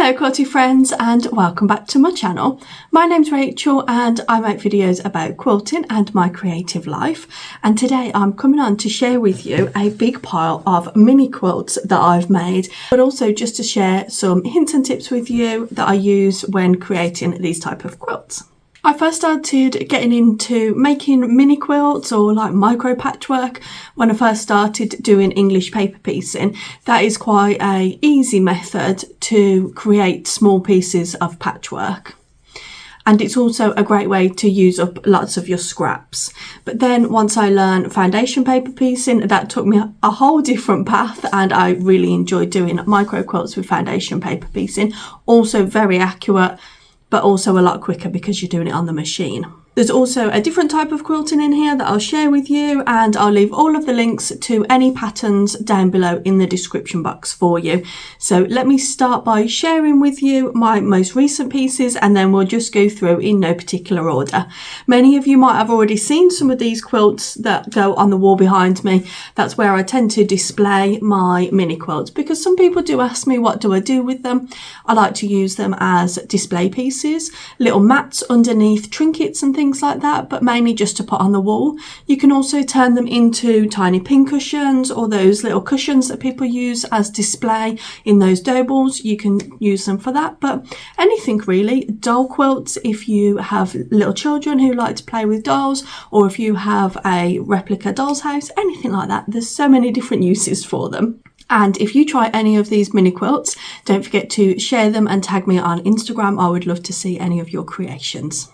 Hello quilty friends and welcome back to my channel. My name's Rachel and I make videos about quilting and my creative life, and today I'm coming on to share with you a big pile of mini quilts that I've made, but also just to share some hints and tips with you that I use when creating these type of quilts. I first started getting into making mini quilts or like micro patchwork when I first started doing English paper piecing. That is quite a easy method to create small pieces of patchwork. And it's also a great way to use up lots of your scraps. But then once I learned foundation paper piecing, that took me a whole different path, and I really enjoyed doing micro quilts with foundation paper piecing. Also very accurate, but also a lot quicker because you're doing it on the machine. There's also a different type of quilting in here that I'll share with you, and I'll leave all of the links to any patterns down below in the description box for you. So let me start by sharing with you my most recent pieces, and then we'll just go through in no particular order. Many of you might have already seen some of these quilts that go on the wall behind me. That's where I tend to display my mini quilts, because some people do ask me what do I do with them. I like to use them as display pieces, little mats underneath trinkets and things like that, but mainly just to put on the wall. You can also turn them into tiny pin cushions, or those little cushions that people use as display in those dough balls. You can use them for that, but anything really. Doll quilts if you have little children who like to play with dolls, or if you have a replica doll's house, anything like that. There's so many different uses for them. And if you try any of these mini quilts, don't forget to share them and tag me on Instagram. I would love to see any of your creations.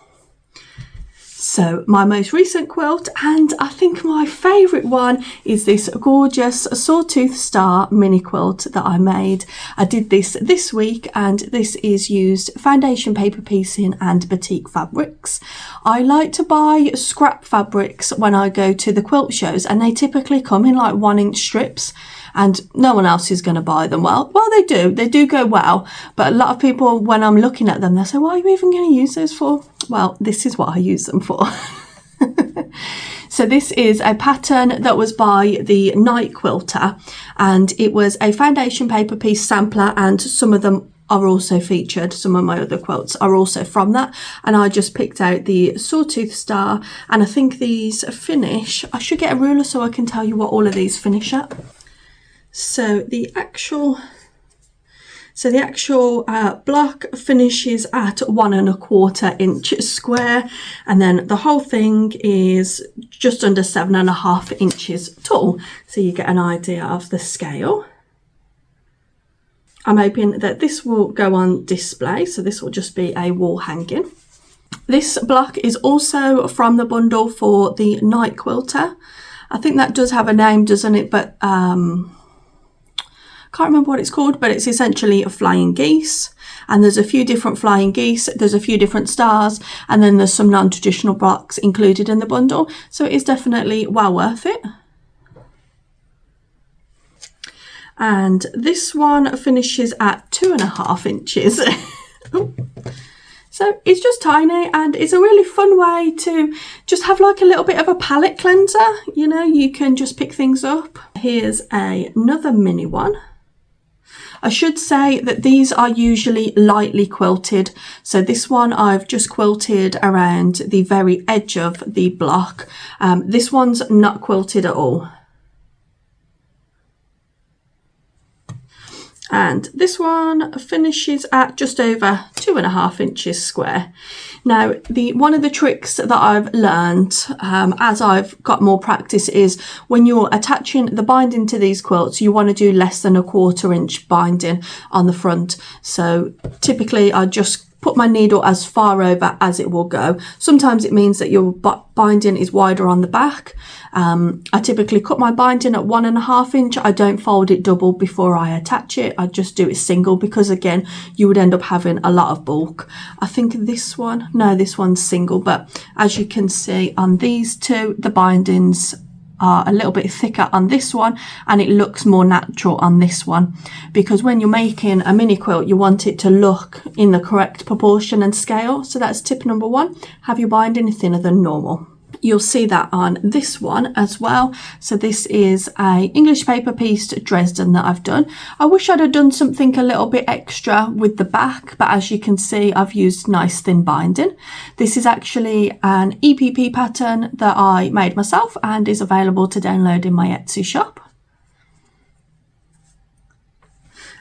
So my most recent quilt, and I think my favourite one, is this gorgeous sawtooth star mini quilt that I made. I did this week, and this is used foundation paper piecing and batik fabrics. I like to buy scrap fabrics when I go to the quilt shows, and they typically come in like 1-inch strips, and no one else is going to buy them. Well, they do go well, but a lot of people, when I'm looking at them, they say, what are you even going to use those for? Well, this is what I use them for. So this is a pattern that was by the Night Quilter, and it was a foundation paper piece sampler, and some of them are also featured. Some of my other quilts are also from that, and I just picked out the sawtooth star, and I think these finish, I should get a ruler so I can tell you what all of these finish at. So the actual block finishes at 1¼ inch square, and then the whole thing is just under 7½ inches tall. So you get an idea of the scale. I'm hoping that this will go on display, so this will just be a wall hanging. This block is also from the bundle for the Night Quilter. I think that does have a name, doesn't it? But can't remember what it's called, but it's essentially a flying geese, and there's a few different flying geese, there's a few different stars, and then there's some non-traditional blocks included in the bundle, so it is definitely well worth it. And this one finishes at 2½ inches. So it's just tiny, and it's a really fun way to just have like a little bit of a palette cleanser. You know, you can just pick things up. Here's another mini one. I should say that these are usually lightly quilted. So this one I've just quilted around the very edge of the block. This one's not quilted at all. And this one finishes at just over 2½ inches square. Now, one of the tricks that I've learned as I've got more practice is when you're attaching the binding to these quilts, you want to do less than 1/4 inch binding on the front. So typically I just put my needle as far over as it will go. Sometimes it means that your binding is wider on the back. I typically cut my binding at 1½ inch. I don't fold it double before I attach it. I just do it single, because again, you would end up having a lot of bulk. I think this one's single, but as you can see on these two, the bindings are a little bit thicker on this one, and it looks more natural on this one, because when you're making a mini quilt, you want it to look in the correct proportion and scale. So that's tip number 1, have your binding thinner than normal. You'll see that on this one as well. So this is a English paper pieced Dresden that I've done. I wish I'd have done something a little bit extra with the back, but as you can see, I've used nice thin binding. This is actually an EPP pattern that I made myself and is available to download in my Etsy shop.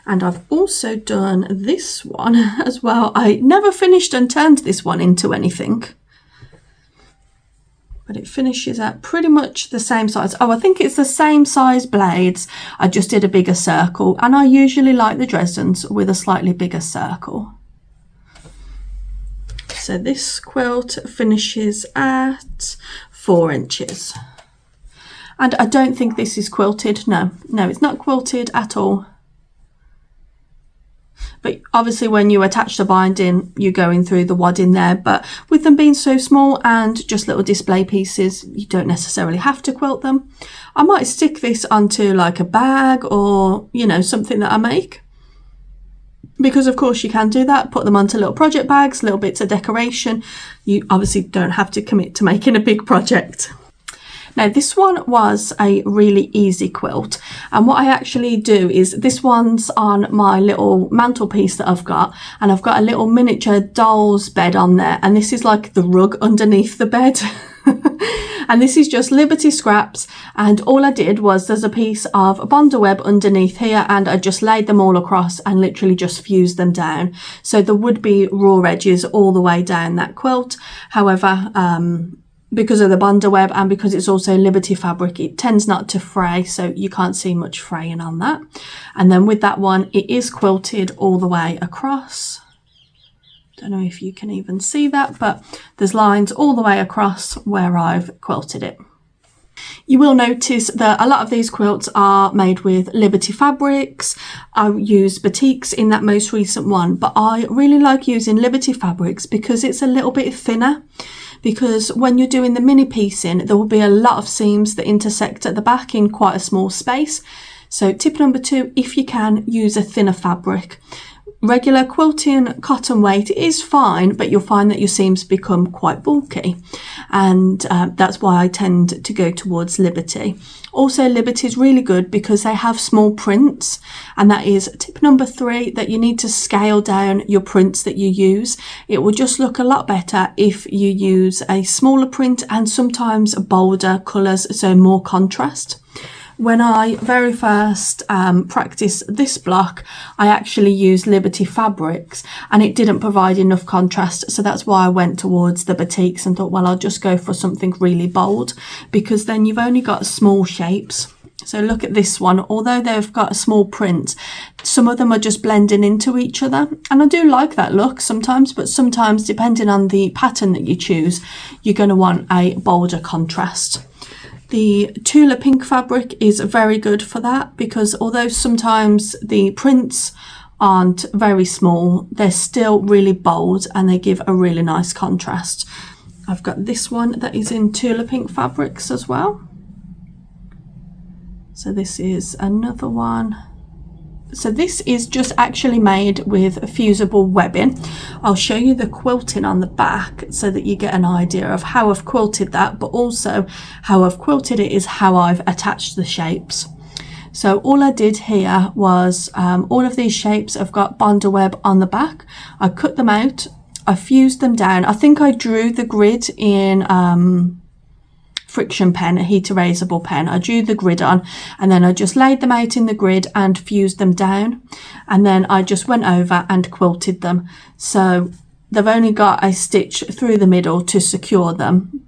And I've also done this one as well. I never finished and turned this one into anything, but it finishes at pretty much the same size. Oh, I think it's the same size blades. I just did a bigger circle, and I usually like the Dresdens with a slightly bigger circle. So this quilt finishes at 4 inches. And I don't think this is quilted. No, it's not quilted at all. But obviously when you attach the binding, you're going through the wadding there. But with them being so small and just little display pieces, you don't necessarily have to quilt them. I might stick this onto like a bag or, you know, something that I make. Because of course you can do that, put them onto little project bags, little bits of decoration. You obviously don't have to commit to making a big project. Now this one was a really easy quilt, and what I actually do is, this one's on my little mantelpiece that I've got, and I've got a little miniature doll's bed on there, and this is like the rug underneath the bed. And this is just Liberty scraps, and all I did was, there's a piece of Bonder web underneath here, and I just laid them all across and literally just fused them down. So there would be raw edges all the way down that quilt. However, because of the Bonder web and because it's also Liberty fabric, it tends not to fray, so you can't see much fraying on that. And then with that one, it is quilted all the way across. Don't know if you can even see that, but there's lines all the way across where I've quilted it. You will notice that a lot of these quilts are made with Liberty fabrics. I used batiks in that most recent one, but I really like using Liberty fabrics because it's a little bit thinner. Because when you're doing the mini piecing, there will be a lot of seams that intersect at the back in quite a small space. So tip number 2, if you can, use a thinner fabric. Regular quilting cotton weight is fine, but you'll find that your seams become quite bulky, and that's why I tend to go towards Liberty. Also, Liberty is really good because they have small prints, and that is tip number 3, that you need to scale down your prints that you use. It will just look a lot better if you use a smaller print and sometimes bolder colours, so more contrast. When I very first practiced this block, I actually used Liberty fabrics and it didn't provide enough contrast. So that's why I went towards the batiks and thought, well, I'll just go for something really bold, because then you've only got small shapes. So look at this one, although they've got a small print, some of them are just blending into each other. And I do like that look sometimes, but sometimes depending on the pattern that you choose, you're going to want a bolder contrast. The Tula pink fabric is very good for that, because although sometimes the prints aren't very small, they're still really bold and they give a really nice contrast. I've got this one that is in Tula pink fabrics as well. So this is another one. So this is just actually made with fusible webbing. I'll show you the quilting on the back so that you get an idea of how I've quilted that, but also how I've quilted it is how I've attached the shapes. So all I did here was all of these shapes have got Bonder web on the back. I cut them out, I fused them down. I think I drew the grid in friction pen, a heat erasable pen. I drew the grid on and then I just laid them out in the grid and fused them down, and then I just went over and quilted them. So they've only got a stitch through the middle to secure them,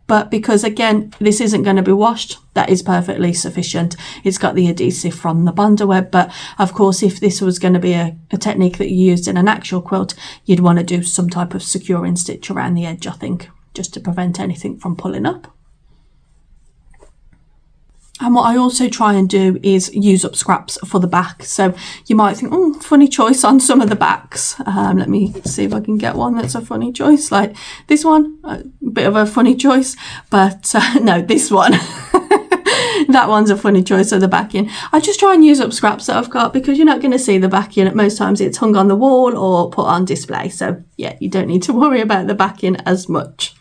but because again this isn't going to be washed, that is perfectly sufficient. It's got the adhesive from the Bonder web, but of course if this was going to be a technique that you used in an actual quilt, you'd want to do some type of securing stitch around the edge, I think, just to prevent anything from pulling up. And what I also try and do is use up scraps for the back. So you might think, oh, funny choice on some of the backs. Let me see if I can get one that's a funny choice. Like this one, a bit of a funny choice, but no, this one. That one's a funny choice of the backing. I just try and use up scraps that I've got, because you're not going to see the backing. Most times it's hung on the wall or put on display. So yeah, you don't need to worry about the backing as much.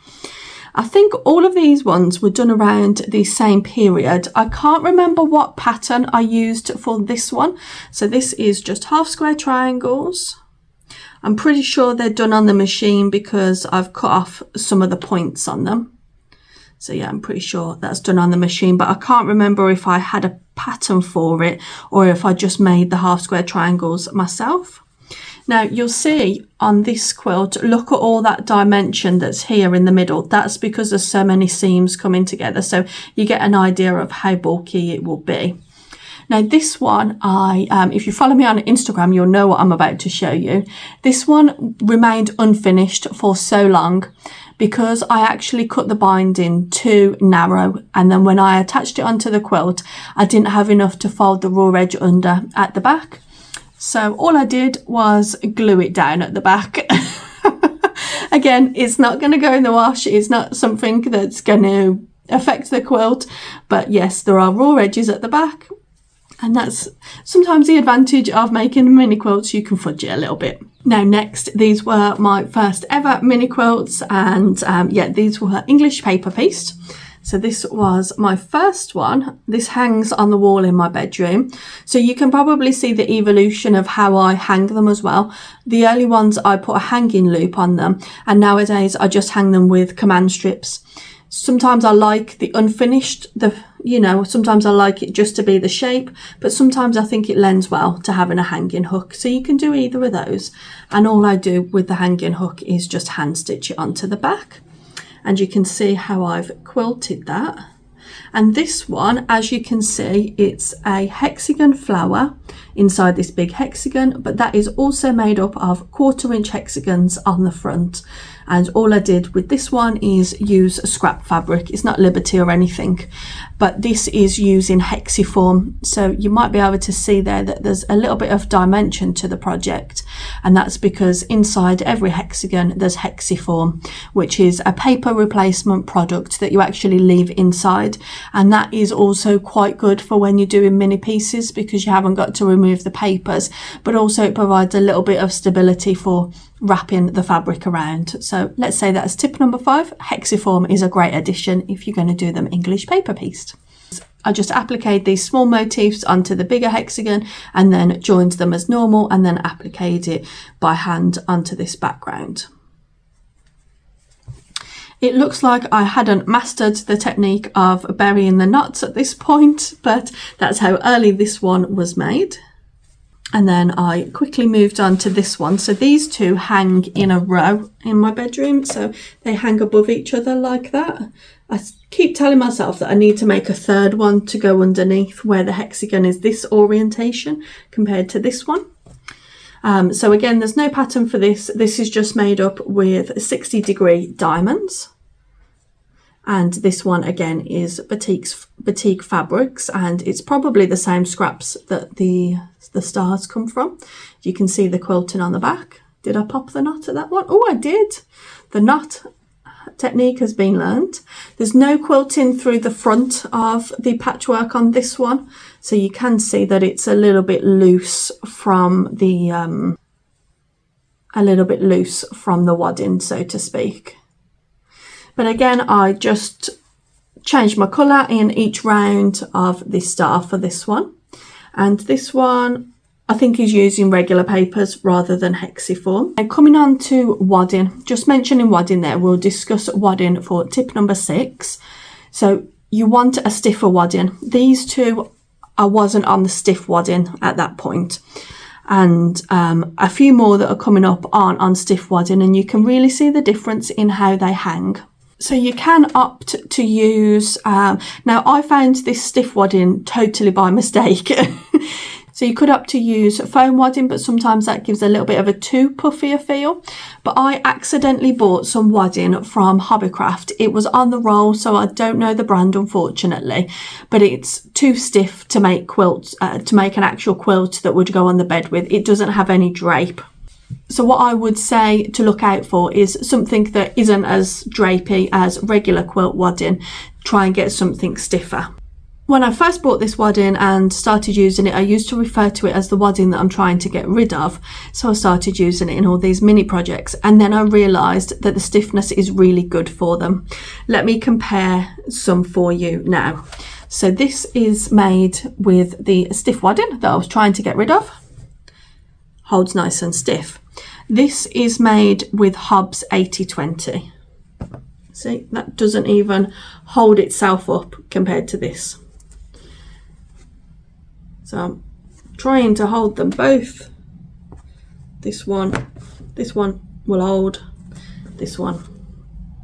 I think all of these ones were done around the same period. I can't remember what pattern I used for this one. So this is just half square triangles. I'm pretty sure they're done on the machine because I've cut off some of the points on them. So yeah, I'm pretty sure that's done on the machine, but I can't remember if I had a pattern for it or if I just made the half square triangles myself. Now you'll see on this quilt, look at all that dimension that's here in the middle. That's because there's so many seams coming together. So you get an idea of how bulky it will be. Now this one, if you follow me on Instagram, you'll know what I'm about to show you. This one remained unfinished for so long because I actually cut the binding too narrow, and then when I attached it onto the quilt, I didn't have enough to fold the raw edge under at the back. So all I did was glue it down at the back. Again, it's not going to go in the wash. It's not something that's going to affect the quilt, but yes, there are raw edges at the back. And that's sometimes the advantage of making mini quilts, you can fudge it a little bit. Now next, these were my first ever mini quilts, and yeah, these were English paper pieced. So this was my first one. This hangs on the wall in my bedroom. So you can probably see the evolution of how I hang them as well. The early ones I put a hanging loop on them, and nowadays I just hang them with command strips. Sometimes I like the unfinished, sometimes I like it just to be the shape, but sometimes I think it lends well to having a hanging hook. So you can do either of those. And all I do with the hanging hook is just hand stitch it onto the back. And you can see how I've quilted that. And this one, as you can see, it's a hexagon flower inside this big hexagon, but that is also made up of 1/4 inch hexagons on the front. And all I did with this one is use scrap fabric. It's not Liberty or anything, but this is using hexiform. So you might be able to see there that there's a little bit of dimension to the project. And that's because inside every hexagon, there's hexiform, which is a paper replacement product that you actually leave inside. And that is also quite good for when you're doing mini pieces because you haven't got to remove the papers, but also it provides a little bit of stability for wrapping the fabric around. So let's say that's tip number 5. Hexiform is a great addition if you're going to do them English paper pieced. I just appliqued these small motifs onto the bigger hexagon and then joined them as normal and then appliqued it by hand onto this background. It looks like I hadn't mastered the technique of burying the knots at this point, but that's how early this one was made. And then I quickly moved on to this one. So these two hang in a row in my bedroom. So they hang above each other like that. I keep telling myself that I need to make a third one to go underneath where the hexagon is this orientation compared to this one. So again, there's no pattern for this. This is just made up with 60-degree diamonds. And this one again is batik fabrics, and it's probably the same scraps that the stars come from. You can see the quilting on the back. Did I pop the knot at that one? Oh, I did. The knot technique has been learned. There's no quilting through the front of the patchwork on this one, so you can see that it's a little bit loose from the wadding, so to speak. But again, I just changed my colour in each round of the star for this one. And this one, I think, is using regular papers rather than hexiform. And coming on to wadding, just mentioning wadding there, we'll discuss wadding for tip number 6. So you want a stiffer wadding. These two, I wasn't on the stiff wadding at that point. And a few more that are coming up aren't on stiff wadding, and you can really see the difference in how they hang. So you can opt to use, now I found this stiff wadding totally by mistake. So you could opt to use foam wadding, but sometimes that gives a little bit of a too puffy a feel. But I accidentally bought some wadding from Hobbycraft. It was on the roll, so I don't know the brand, unfortunately, but it's too stiff to make quilts, to make an actual quilt that would go on the bed with. It doesn't have any drape. So what I would say to look out for is something that isn't as drapey as regular quilt wadding. Try and get something stiffer. When I first bought this wadding and started using it, I used to refer to it as the wadding that I'm trying to get rid of. So I started using it in all these mini projects, and then I realised that the stiffness is really good for them. Let me compare some for you now. So this is made with the stiff wadding that I was trying to get rid of. Holds nice and stiff. This is made with Hobbs 80/20. See, that doesn't even hold itself up compared to this. So I'm trying to hold them both. This one will hold, this one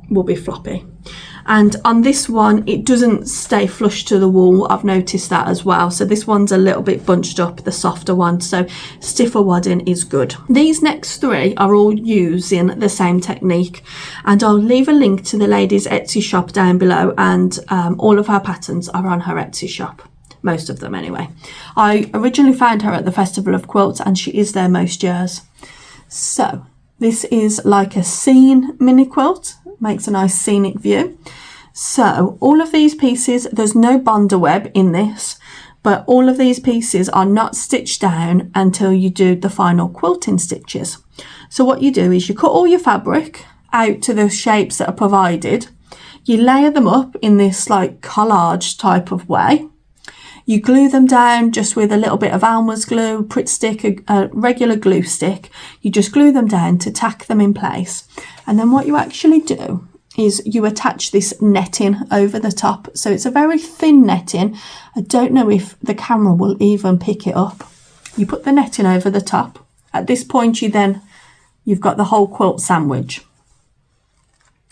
will be floppy. And on this one, it doesn't stay flush to the wall. I've noticed that as well. So this one's a little bit bunched up, the softer one. So stiffer wadding is good. These next three are all using the same technique. And I'll leave a link to the lady's Etsy shop down below. And all of her patterns are on her Etsy shop. Most of them anyway. I originally found her at the Festival of Quilts, and she is there most years. So this is like a scene mini quilt. Makes a nice scenic view. So all of these pieces, there's no bonder web in this, but all of these pieces are not stitched down until you do the final quilting stitches. So what you do is you cut all your fabric out to the shapes that are provided. You layer them up in this like collage type of way. You glue them down just with a little bit of Elmer's glue, Pritt stick, a regular glue stick. You just glue them down to tack them in place. And then what you actually do is you attach this netting over the top. So it's a very thin netting. I don't know if the camera will even pick it up. You put the netting over the top. At this point, you've got the whole quilt sandwich.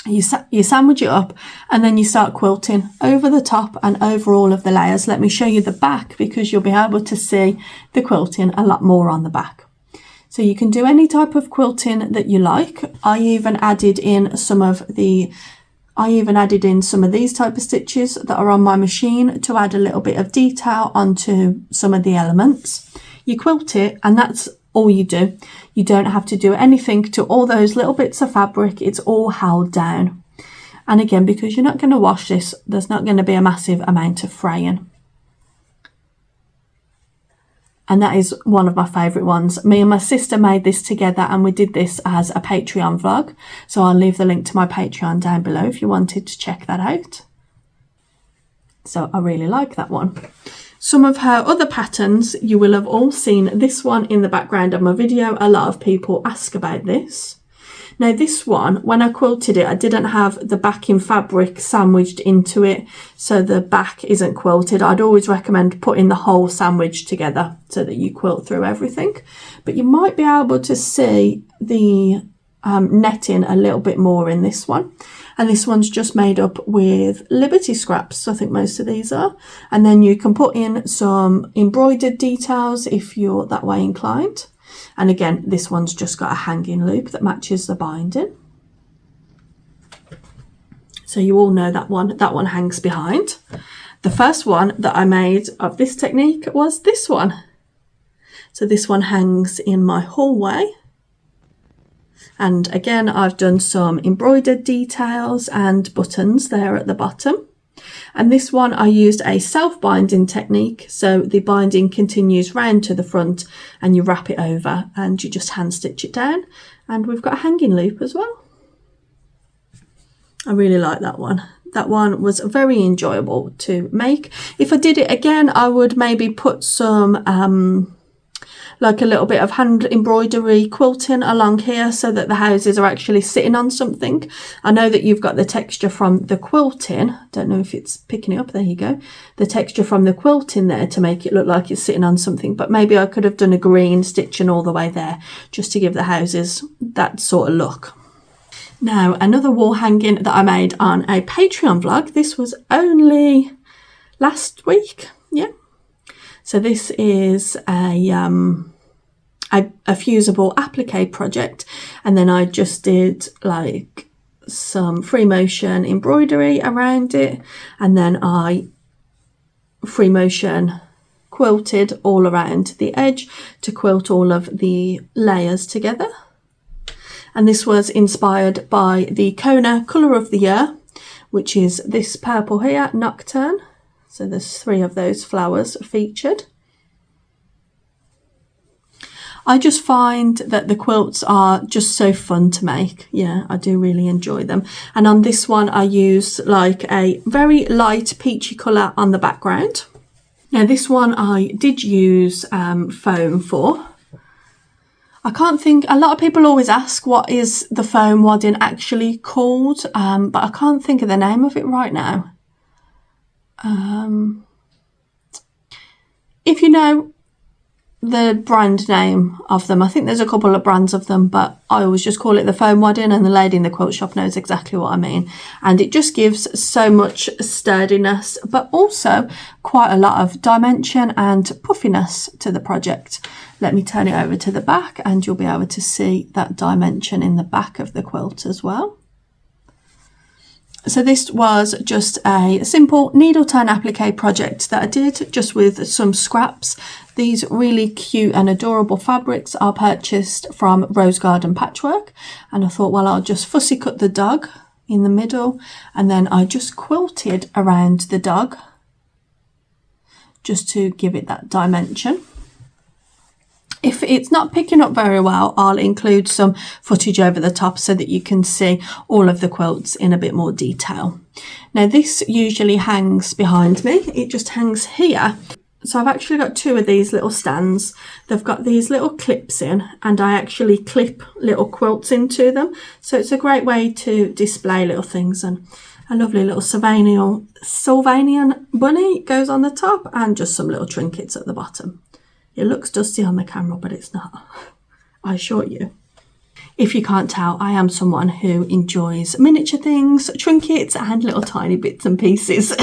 You sandwich it up, and then you start quilting over the top and over all of the layers. Let me show you the back, because you'll be able to see the quilting a lot more on the back. So you can do any type of quilting that you like. I even added in some of these type of stitches that are on my machine to add a little bit of detail onto some of the elements. You quilt it, and that's all you do. You don't have to do anything to all those little bits of fabric. It's all held down. And again, because you're not going to wash this, there's not going to be a massive amount of fraying. And that is one of my favourite ones. Me and my sister made this together, and we did this as a Patreon vlog. So I'll leave the link to my Patreon down below if you wanted to check that out. So I really like that one. Some of her other patterns, you will have all seen this one in the background of my video. A lot of people ask about this. Now this one, when I quilted it, I didn't have the backing fabric sandwiched into it, so the back isn't quilted. I'd always recommend putting the whole sandwich together so that you quilt through everything. But you might be able to see the netting a little bit more in this one. And this one's just made up with Liberty scraps, I think most of these are. And then you can put in some embroidered details if you're that way inclined. And again, this one's just got a hanging loop that matches the binding. So you all know that one hangs behind. The first one that I made of this technique was this one. So this one hangs in my hallway. And again, I've done some embroidered details and buttons there at the bottom. And this one, I used a self-binding technique. So the binding continues round to the front, and you wrap it over and you just hand stitch it down. And we've got a hanging loop as well. I really like that one. That one was very enjoyable to make. If I did it again, I would maybe put some like a little bit of hand embroidery quilting along here so that the houses are actually sitting on something. I know that you've got the texture from the quilting. Don't know if it's picking it up. There you go. The texture from the quilting there to make it look like it's sitting on something. But maybe I could have done a green stitching all the way there just to give the houses that sort of look. Now, another wall hanging that I made on a Patreon vlog. This was only last week. Yeah. So this is a fusible applique project, and then I just did like some free motion embroidery around it, and then I free motion quilted all around the edge to quilt all of the layers together. And this was inspired by the Kona colour of the year, which is this purple here, Nocturne. So there's 3 of those flowers featured. I just find that the quilts are just so fun to make. Yeah, I do really enjoy them. And on this one, I used like a very light peachy colour on the background. Now this one I did use foam for. I can't think, a lot of people always ask what is the foam wadding actually called, but I can't think of the name of it right now. If you know the brand name of them, I think there's a couple of brands of them, but I always just call it the foam wadding, and the lady in the quilt shop knows exactly what I mean. And it just gives so much sturdiness, but also quite a lot of dimension and puffiness to the project. Let me turn it over to the back and you'll be able to see that dimension in the back of the quilt as well. So this was just a simple needle turn applique project that I did just with some scraps. These really cute and adorable fabrics are purchased from Rose Garden Patchwork, and I thought, well, I'll just fussy cut the dog in the middle, and then I just quilted around the dog just to give it that dimension. If it's not picking up very well, I'll include some footage over the top so that you can see all of the quilts in a bit more detail. Now this usually hangs behind me. It just hangs here. So I've actually got 2 of these little stands. They've got these little clips in, and I actually clip little quilts into them. So it's a great way to display little things, and a lovely little Sylvanian bunny goes on the top, and just some little trinkets at the bottom. It looks dusty on the camera, but it's not, I assure you. If you can't tell, I am someone who enjoys miniature things, trinkets, and little tiny bits and pieces.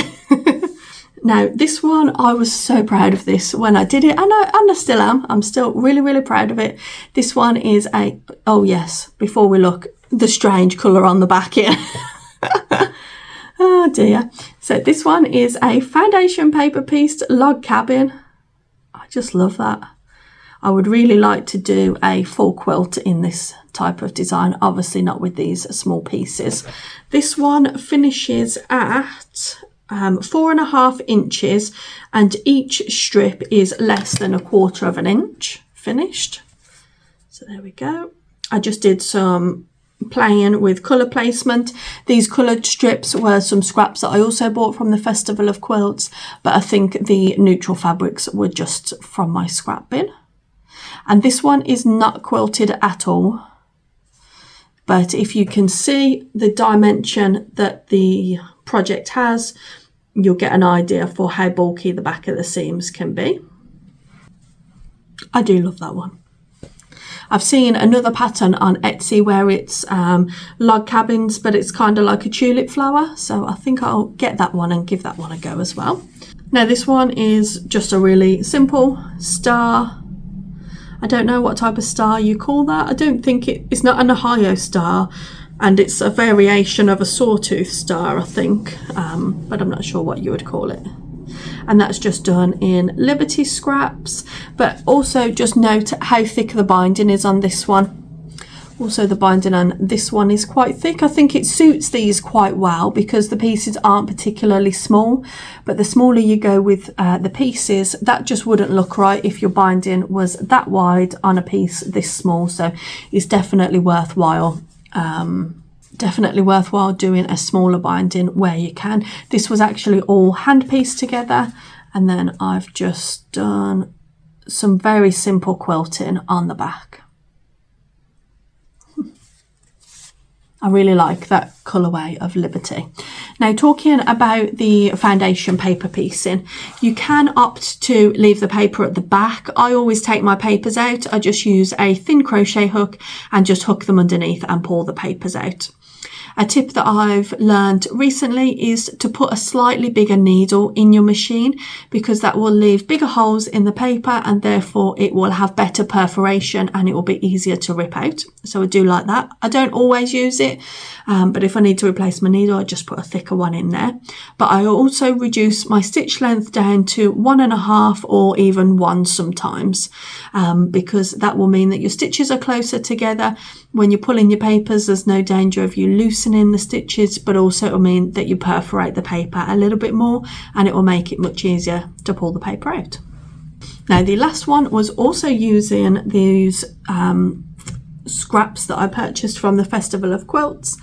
Now, this one, I was so proud of this when I did it, and I still am. I'm still really, really proud of it. This one is a, oh yes, before we look, the strange colour on the back here. Oh dear. So this one is a foundation paper pieced log cabin. I just love that. I would really like to do a full quilt in this type of design, obviously not with these small pieces. This one finishes at 4.5 inches, and each strip is less than 1/4 of an inch finished. So there we go. I just did some playing with colour placement. These coloured strips were some scraps that I also bought from the Festival of Quilts, but I think the neutral fabrics were just from my scrap bin. And this one is not quilted at all, but if you can see the dimension that the project has, you'll get an idea for how bulky the back of the seams can be. I do love that one. I've seen another pattern on Etsy where it's log cabins, but it's kind of like a tulip flower. So I think I'll get that one and give that one a go as well. Now this one is just a really simple star. I don't know what type of star you call that. I don't think it's not an Ohio star, and it's a variation of a sawtooth star, I think, but I'm not sure what you would call it. And that's just done in Liberty scraps, but also just note how thick the binding is on this one. Also the binding on this one is quite thick. I think it suits these quite well because the pieces aren't particularly small, but the smaller you go with the pieces, that just wouldn't look right if your binding was that wide on a piece this small. So it's definitely worthwhile. Definitely worthwhile doing a smaller binding where you can. This was actually all hand pieced together, and then I've just done some very simple quilting on the back. I really like that colourway of Liberty. Now, talking about the foundation paper piecing, you can opt to leave the paper at the back. I always take my papers out. I just use a thin crochet hook and just hook them underneath and pull the papers out. A tip that I've learned recently is to put a slightly bigger needle in your machine, because that will leave bigger holes in the paper and therefore it will have better perforation and it will be easier to rip out. So I do like that. I don't always use it, but if I need to replace my needle, I just put a thicker one in there. But I also reduce my stitch length down to 1.5 or even 1 sometimes, because that will mean that your stitches are closer together. When you're pulling your papers, there's no danger of you loosening loosening the stitches, but also it'll mean that you perforate the paper a little bit more, and it will make it much easier to pull the paper out. Now the last one was also using these scraps that I purchased from the Festival of Quilts.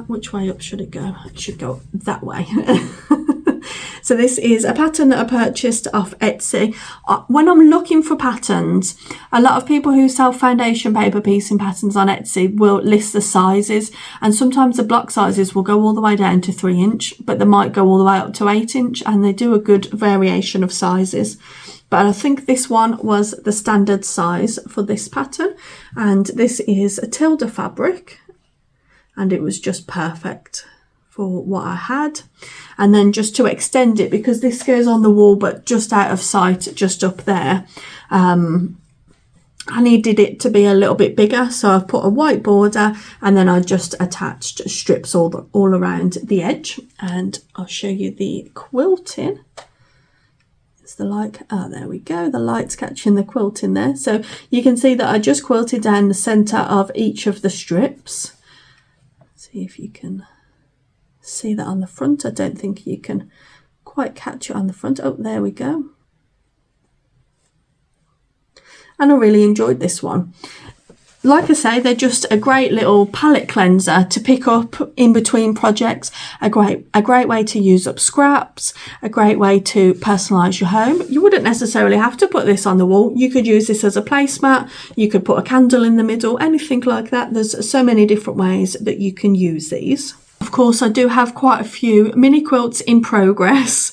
Which way up should it go? It should go that way. So this is a pattern that I purchased off Etsy. When I'm looking for patterns, a lot of people who sell foundation paper piecing patterns on Etsy will list the sizes, and sometimes the block sizes will go all the way down to 3 inch, but they might go all the way up to 8 inch, and they do a good variation of sizes. But I think this one was the standard size for this pattern, and this is a Tilda fabric, and it was just perfect for what I had. And then just to extend it, because this goes on the wall but just out of sight, just up there, I needed it to be a little bit bigger, so I've put a white border, and then I just attached strips all around the edge. And I'll show you the quilting. Is the light? Oh, there we go, the light's catching the quilting there. So you can see that I just quilted down the center of each of the strips. See if you can see that on the front. I don't think you can quite catch it on the front. Oh, there we go. And I really enjoyed this one. Like I say, they're just a great little palette cleanser to pick up in between projects, a great way to use up scraps, a great way to personalise your home. You wouldn't necessarily have to put this on the wall. You could use this as a placemat, you could put a candle in the middle, anything like that. There's so many different ways that you can use these. Of course, I do have quite a few mini quilts in progress.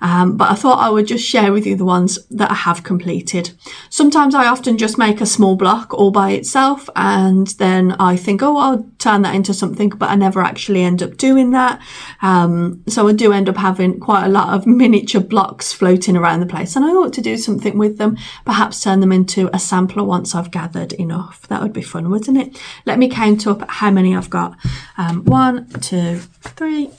But I thought I would just share with you the ones that I have completed. Sometimes I often just make a small block all by itself, and then I think, oh, I'll turn that into something, but I never actually end up doing that. So I do end up having quite a lot of miniature blocks floating around the place, and I ought to do something with them, perhaps turn them into a sampler once I've gathered enough. That would be fun, wouldn't it? Let me count up how many I've got. 1, 2, 3,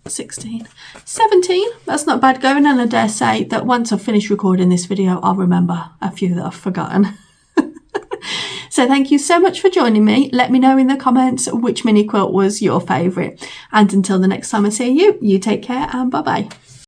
16, 17. That's not bad going, and I dare say that once I've finished recording this video, I'll remember a few that I've forgotten. So thank you so much for joining me. Let me know in the comments which mini quilt was your favourite. And until the next time I see you, you take care and bye-bye.